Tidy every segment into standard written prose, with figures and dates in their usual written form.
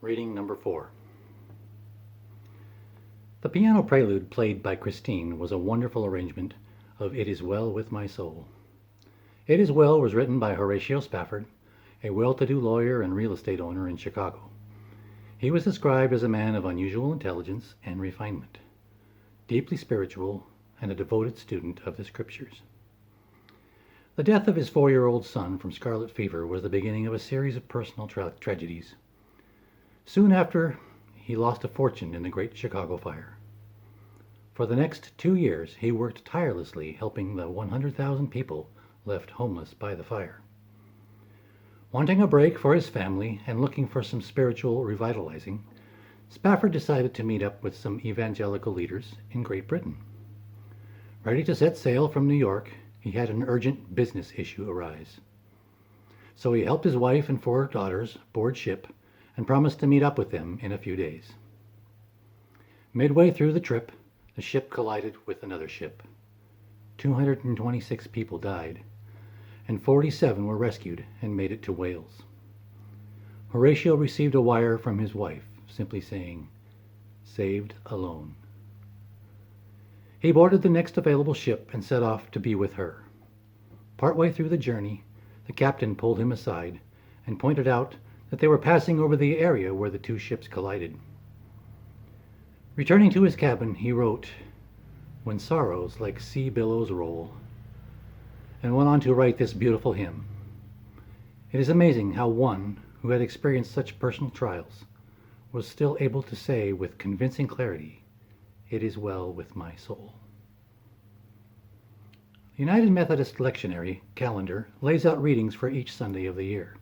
Reading number 4. The piano prelude played by Christine was a wonderful arrangement of It Is Well With My Soul. It Is Well was written by Horatio Spafford, a well-to-do lawyer and real estate owner in Chicago. He was described as a man of unusual intelligence and refinement, deeply spiritual, and a devoted student of the scriptures. The death of his 4-year-old son from scarlet fever was the beginning of a series of personal tragedies. Soon after, he lost a fortune in the Great Chicago Fire. For the next 2 years, he worked tirelessly helping the 100,000 people left homeless by the fire. Wanting a break for his family and looking for some spiritual revitalizing, Spafford decided to meet up with some evangelical leaders in Great Britain. Ready to set sail from New York, he had an urgent business issue arise. So he helped his wife and 4 daughters board ship and promised to meet up with them in a few days. Midway through the trip, the ship collided with another ship. 226 people died, and 47 were rescued and made it to Wales. Horatio received a wire from his wife, simply saying, "Saved alone." He boarded the next available ship and set off to be with her. Partway through the journey, the captain pulled him aside and pointed out that they were passing over the area where the 2 ships collided. Returning to his cabin, he wrote, "When sorrows like sea billows roll," and went on to write this beautiful hymn. It is amazing how one who had experienced such personal trials was still able to say with convincing clarity, "It is well with my soul." The United Methodist Lectionary calendar lays out readings for each Sunday of the year.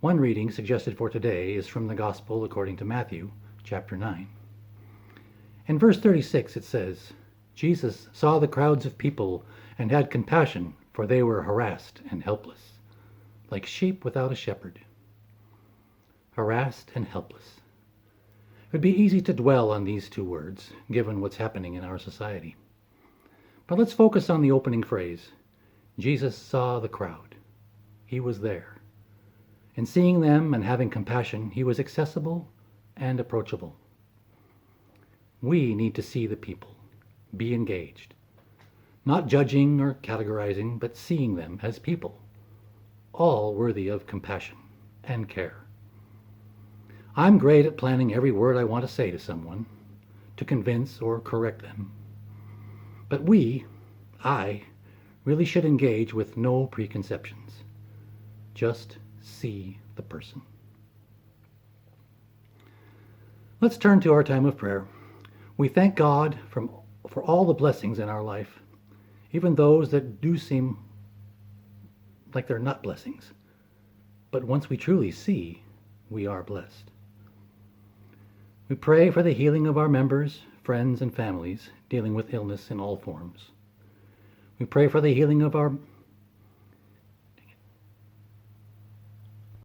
One reading suggested for today is from the Gospel according to Matthew, chapter 9. In verse 36 it says, "Jesus saw the crowds of people and had compassion, for they were harassed and helpless, like sheep without a shepherd." Harassed and helpless. It would be easy to dwell on these 2 words, given what's happening in our society. But let's focus on the opening phrase. Jesus saw the crowd. He was there. In seeing them and having compassion, he was accessible and approachable. We need to see the people, be engaged, not judging or categorizing, but seeing them as people, all worthy of compassion and care. I'm great at planning every word I want to say to someone, to convince or correct them. But I, really should engage with no preconceptions. Just see the person. Let's turn to our time of prayer. We thank God for all the blessings in our life, even those that do seem like they're not blessings. But once we truly see, we are blessed. We pray for the healing of our members, friends, and families dealing with illness in all forms. We pray for the healing of our